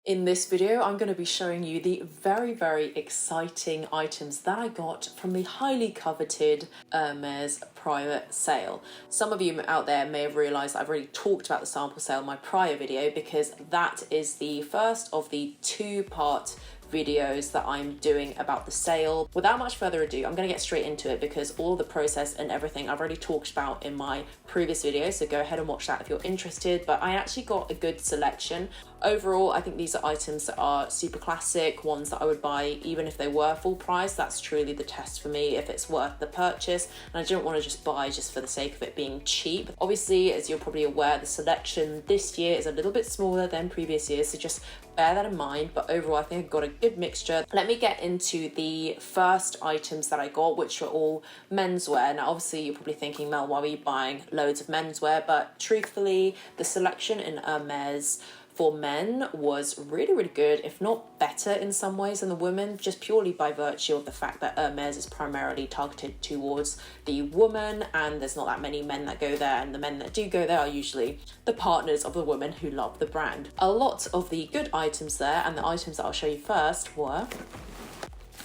In this video, I'm going to be showing you the very exciting items that I got from the highly coveted Hermes private sale. Some of you out there may have realised I've already talked about the sample sale in my prior video, because that is the first of the two-part videos that I'm doing about the sale. Without much further ado, I'm going to get straight into it because all the process and everything I've already talked about in my previous video, so go ahead and watch that if you're interested. But I actually got a good selection. Overall, I think these are items that are super classic, ones that I would buy even if they were full price. That's truly the test for me, if it's worth the purchase, and I didn't want to just buy just for the sake of it being cheap. Obviously, as you're probably aware, the selection this year is a little bit smaller than previous years, so just bear that in mind. But overall, I think I got a good mixture. Let me get into the first items that I got, which were all menswear. Now, obviously, you're probably thinking, Mel, why were you buying loads of menswear? But truthfully, the selection in Hermes for men was really good, if not better in some ways than the women, just purely by virtue of the fact that Hermes is primarily targeted towards the woman, and there's not that many men that go there, and the men that do go there are usually the partners of the women who love the brand. A lot of the good items there, and the items that I'll show you first, were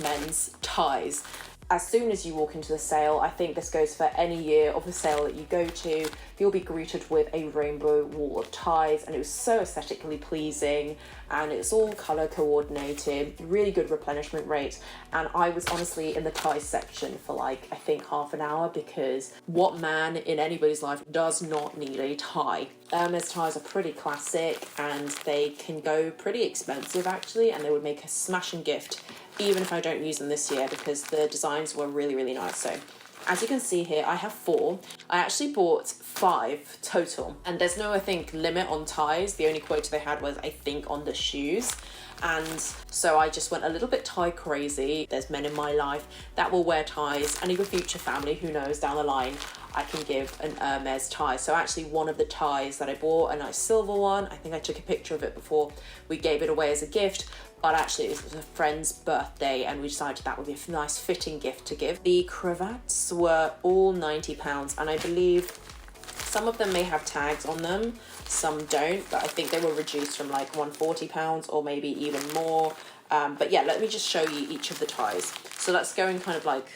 men's ties. As soon as you walk into the sale, I think this goes for any year of the sale that you go to, you'll be greeted with a rainbow wall of ties, and it was so aesthetically pleasing, and it's all colour coordinated, really good replenishment rate. And I was honestly in the ties section for like, I think half an hour, because what man in anybody's life does not need a tie? Hermes ties are pretty classic, and they can go pretty expensive actually, and they would make a smashing gift even if I don't use them this year, because the designs were really nice. So as you can see here, I have 4. I actually bought 5 total, and there's no, I think, limit on ties. The only quota they had was, I think, on the shoes. And so I just went a little bit tie crazy. There's men in my life that will wear ties, and even future family, who knows, down the line I can give an Hermes tie. So actually one of the ties that I bought, a nice silver one, I think I took a picture of it before we gave it away as a gift, but actually it was a friend's birthday and we decided that would be a nice fitting gift to give. The cravats were all £90, and I believe some of them may have tags on them, some don't, but I think they were reduced from like £140 or maybe even more. But yeah, let me just show you each of the ties. So let's go in kind of like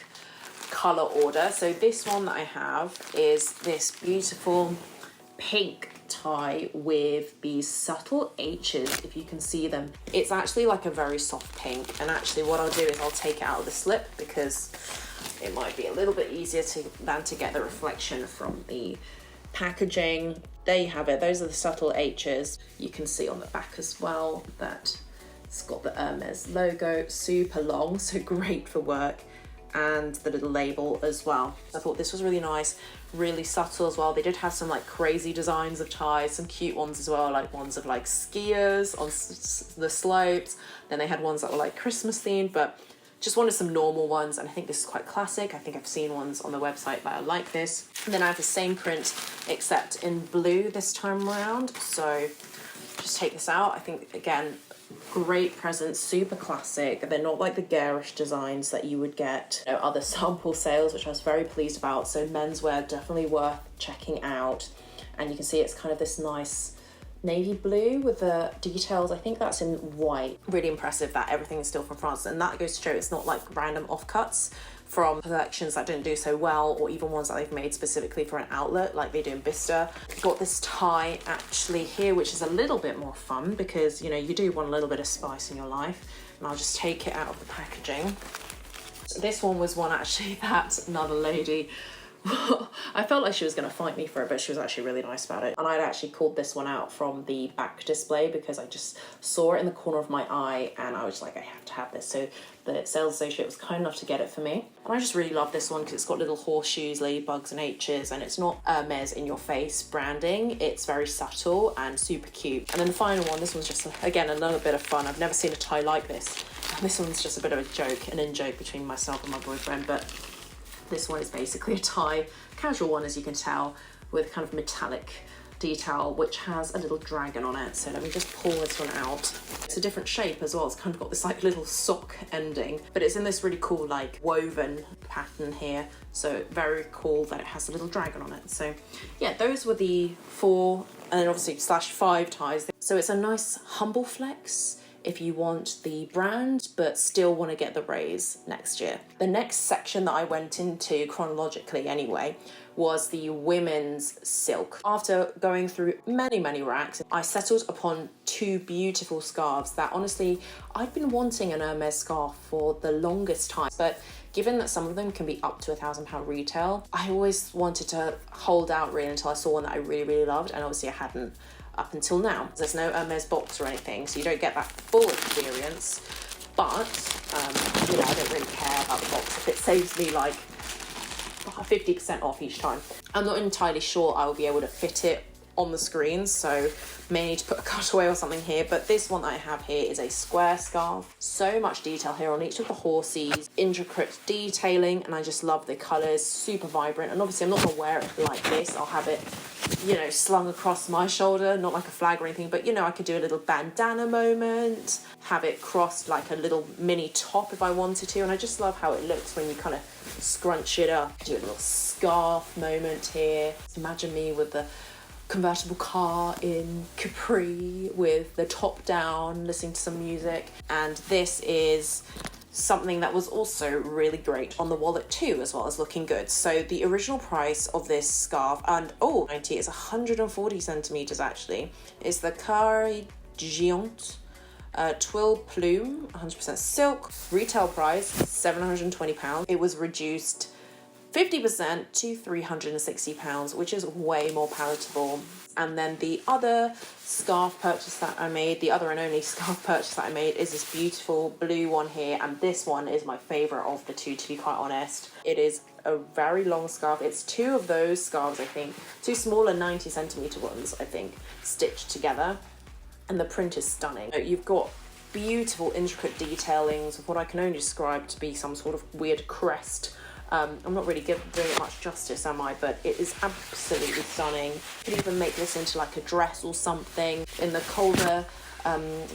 colour order. So this one that I have is this beautiful pink tie with these subtle H's, if you can see them. It's actually like a very soft pink, and actually what I'll do is I'll take it out of the slip because it might be a little bit easier than to get the reflection from the packaging. There you have it, those are the subtle H's. You can see on the back as well that it's got the Hermes logo, super long, so great for work, and the little label as well. I thought this was really nice, really subtle as well. They did have some like crazy designs of ties, some cute ones as well, like ones of like skiers on the slopes. Then they had ones that were like Christmas themed, but just wanted some normal ones, and I think this is quite classic. I think I've seen ones on the website that are like this. And then I have the same print except in blue this time around. So just take this out. I think, again, great present, super classic. They're not like the garish designs that you would get other sample sales, which I was very pleased about. So menswear, definitely worth checking out. And you can see it's kind of this nice navy blue with the details. I think that's in white. Really impressive that everything is still from France, and that goes to show it's not like random offcuts from collections that didn't do so well, or even ones that they've made specifically for an outlet like they do in Bicester. Got this tie actually here, which is a little bit more fun because, you know, you do want a little bit of spice in your life. And I'll just take it out of the packaging. So this one was one actually that another lady, I felt like she was going to fight me for it, but she was actually really nice about it. And I'd actually called this one out from the back display because I just saw it in the corner of my eye and I was like, I have to have this. So the sales associate was kind enough to get it for me. And I just really love this one because it's got little horseshoes, ladybugs and H's, and it's not Hermes in your face branding. It's very subtle and super cute. And then the final one, this one's just, again, another bit of fun. I've never seen a tie like this. And this one's just a bit of a joke, an in-joke between myself and my boyfriend, but this one is basically a tie, casual one as you can tell, with kind of metallic detail, which has a little dragon on it. So let me just pull this one out. It's a different shape as well. It's kind of got this like little sock ending, but it's in this really cool like woven pattern here. So very cool that it has a little dragon on it. So yeah, those were the 4 and then obviously /5 ties. So it's a nice humble flex if you want the brand but still want to get the raise next year. The next section that I went into, chronologically anyway, was the women's silk. After going through many racks, I settled upon two beautiful scarves that honestly, I've been wanting an Hermes scarf for the longest time, but given that some of them can be up to £1,000 retail, I always wanted to hold out really until I saw one that I really loved, and obviously I hadn't up until now. There's no Hermes box or anything, so you don't get that full experience, but you know, I don't really care about the box if it saves me like 50% off each time. I'm not entirely sure I will be able to fit it on the screen, so may need to put a cutaway or something here, but this one that I have here is a square scarf. So much detail here on each of the horses, intricate detailing, and I just love the colours, super vibrant. And obviously I'm not going to wear it like this, I'll have it, you know, slung across my shoulder, not like a flag or anything, but you know, I could do a little bandana moment, have it crossed like a little mini top if I wanted to, and I just love how it looks when you kind of scrunch it up. Do a little scarf moment here. Imagine me with the convertible car in Capri with the top down, listening to some music. And this is something that was also really great on the wallet too, as well as looking good. So the original price of this scarf, and 90, is 140 centimeters actually. It's the Carré Géant Twill Plume, 100% silk. Retail price £720. It was reduced 50% to £360, which is way more palatable. And then the other scarf purchase that I made, the other and only scarf purchase that I made, is this beautiful blue one here, and this one is my favourite of the two, to be quite honest. It is a very long scarf. It's two of those scarves, I think, two smaller 90 centimetre ones, I think, stitched together, and the print is stunning. You've got beautiful intricate detailings of what I can only describe to be some sort of weird crest. I'm not really doing it much justice, am I? But it is absolutely stunning. You could even make this into like a dress or something. In the colder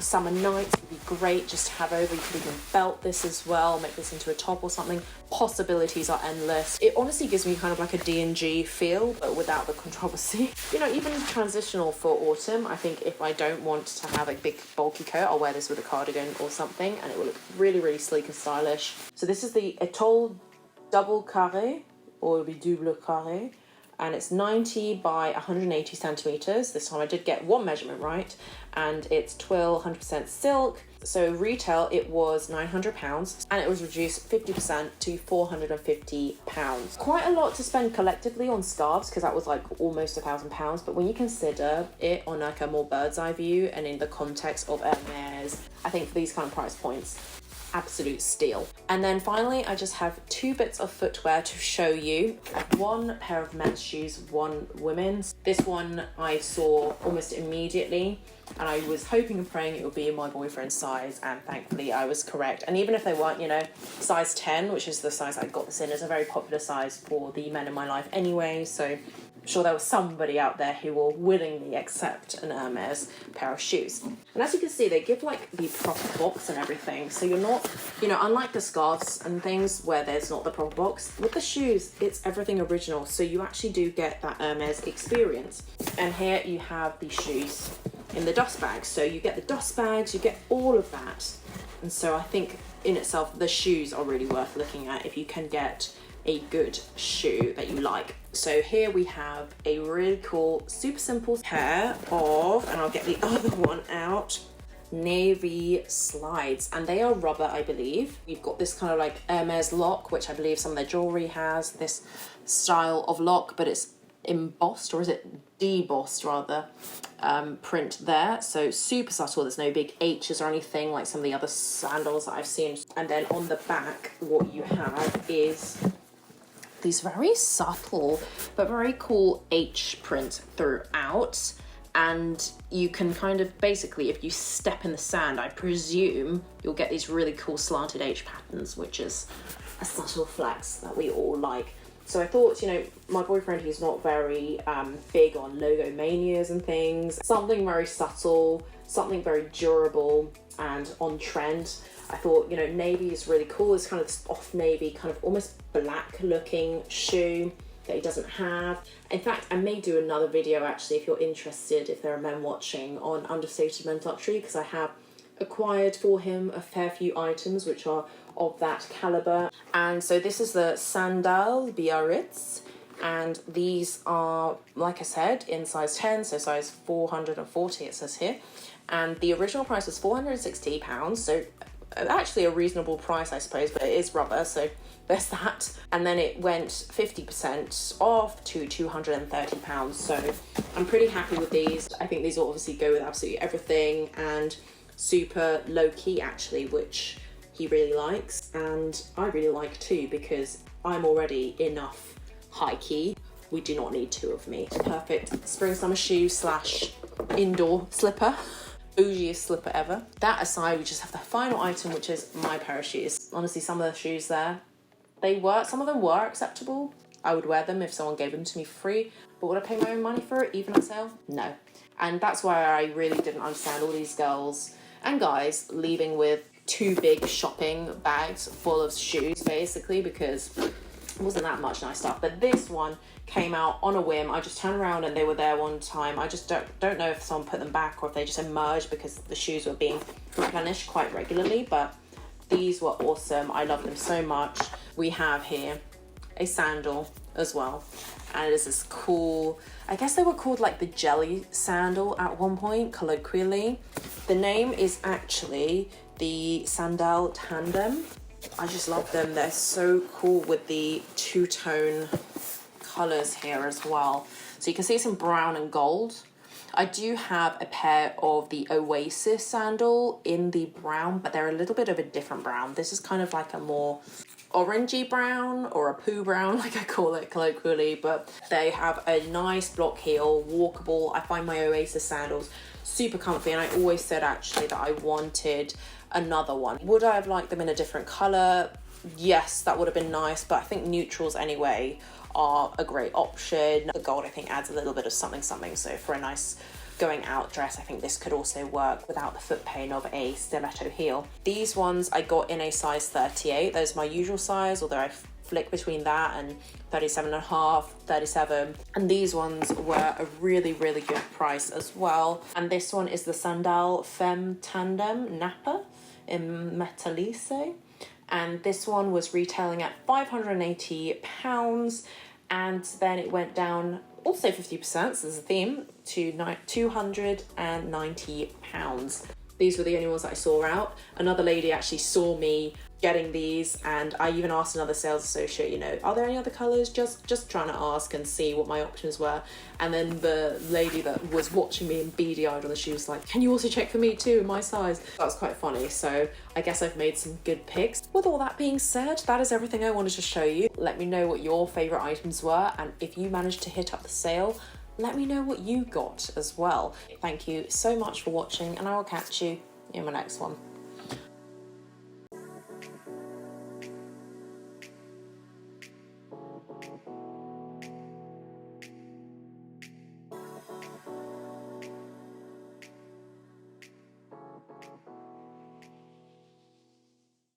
summer nights, it would be great just to have over. You could even belt this as well, make this into a top or something. Possibilities are endless. It honestly gives me kind of like a D&G feel, but without the controversy. You know, even transitional for autumn, I think if I don't want to have a big bulky coat, I'll wear this with a cardigan or something, and it will look really sleek and stylish. So this is the Etoile double carré, or the double carré, and it's 90 by 180 centimeters. This time I did get one measurement right, and it's twill 100% silk. So retail it was £900, and it was reduced 50% to £450. Quite a lot to spend collectively on scarves, because that was like almost £1,000. But when you consider it on like a more bird's eye view and in the context of Hermes, I think for these kind of price points, absolute steal. And then finally, I just have two bits of footwear to show you. I have one pair of men's shoes, one women's. This one I saw almost immediately, and I was hoping and praying it would be in my boyfriend's size, and thankfully I was correct. And even if they weren't, you know, size 10, which is the size I got this in, is a very popular size for the men in my life anyway, so I'm sure there was somebody out there who will willingly accept an Hermes pair of shoes. And as you can see, they give like the proper box and everything, so you're not, you know, unlike the scarves and things where there's not the proper box, with the shoes it's everything original, so you actually do get that Hermes experience. And here you have the shoes in the dust bags, so you get the dust bags, you get all of that. And so I think in itself the shoes are really worth looking at if you can get a good shoe that you like. So here we have a really cool, super simple pair of, and I'll get the other one out, navy slides, and they are rubber, I believe. You've got this kind of like Hermes lock, which I believe some of their jewelry has this style of lock, but it's embossed, or is it debossed rather, print there. So super subtle, there's no big H's or anything like some of the other sandals that I've seen. And then on the back, what you have is these very subtle but very cool H print throughout, and you can kind of basically, if you step in the sand, I presume you'll get these really cool slanted H patterns, which is a subtle flex that we all like. So I thought, you know, my boyfriend, who's not very big on logo manias and things, something very subtle, something very durable and on trend. I thought, you know, navy is really cool. It's kind of this off navy, kind of almost black looking shoe. that he doesn't have. In fact, I may do another video actually, if you're interested, if there are men watching, on understated men's luxury, because I have acquired for him a fair few items which are of that caliber. And so this is the Sandal Biarritz, and these are, like I said, in size 10, so size 440 it says here, and the original price was £460, so actually a reasonable price, I suppose, but it is rubber, so there's that. And then it went 50% off to £230, so I'm pretty happy with these. I think these will obviously go with absolutely everything, and super low-key actually, which he really likes, and I really like too, because I'm already enough high-key. We do not need two of me. Perfect spring summer shoe slash indoor slipper. Bougiest slipper ever. That aside, we just have the final item, which is my pair of shoes. Honestly, some of the shoes there, some of them were acceptable. I would wear them if someone gave them to me for free, but would I pay my own money for it, even at sale? No. And that's why I really didn't understand all these girls and guys leaving with two big shopping bags full of shoes, basically, because it wasn't that much nice stuff. But this one came out on a whim. I just turned around and they were there one time. I just don't know if someone put them back or if they just emerged because the shoes were being replenished quite regularly, but these were awesome. I love them so much. We have here a sandal as well, and it is this cool, I guess they were called like the jelly sandal at one point, colloquially. The name is actually the Sandal Tandem. I just love them. They're so cool with the two-tone colours here as well. So you can see some brown and gold. I do have a pair of the Oasis sandal in the brown, but they're a little bit of a different brown. This is kind of like a more orangey brown, or a poo brown, like I call it colloquially, but they have a nice block heel, walkable. I find my Oasis sandals super comfy, and I always said actually that I wanted another one. Would I have liked them in a different colour? Yes, that would have been nice, but I think neutrals anyway are a great option. The gold I think adds a little bit of something, so for a nice going out dress, I think this could also work without the foot pain of a stiletto heel. These ones I got in a size 38. Those are my usual size, although I flick between that and 37.5, 37. And these ones were a really, really good price as well. And this one is the Sandal Femme Tandem Nappa in Metallise. And this one was retailing at £580, and then it went down also 50%, so there's a theme, to £290. These were the only ones that I saw out. Another lady actually saw me getting these, and I even asked another sales associate, you know, are there any other colours? Just trying to ask and see what my options were. And then the lady that was watching me and beady-eyed on the shoes like, can you also check for me too in my size? That was quite funny, so I guess I've made some good picks. With all that being said, that is everything I wanted to show you. Let me know what your favourite items were, and if you managed to hit up the sale, let me know what you got as well. Thank you so much for watching, and I will catch you in my next one.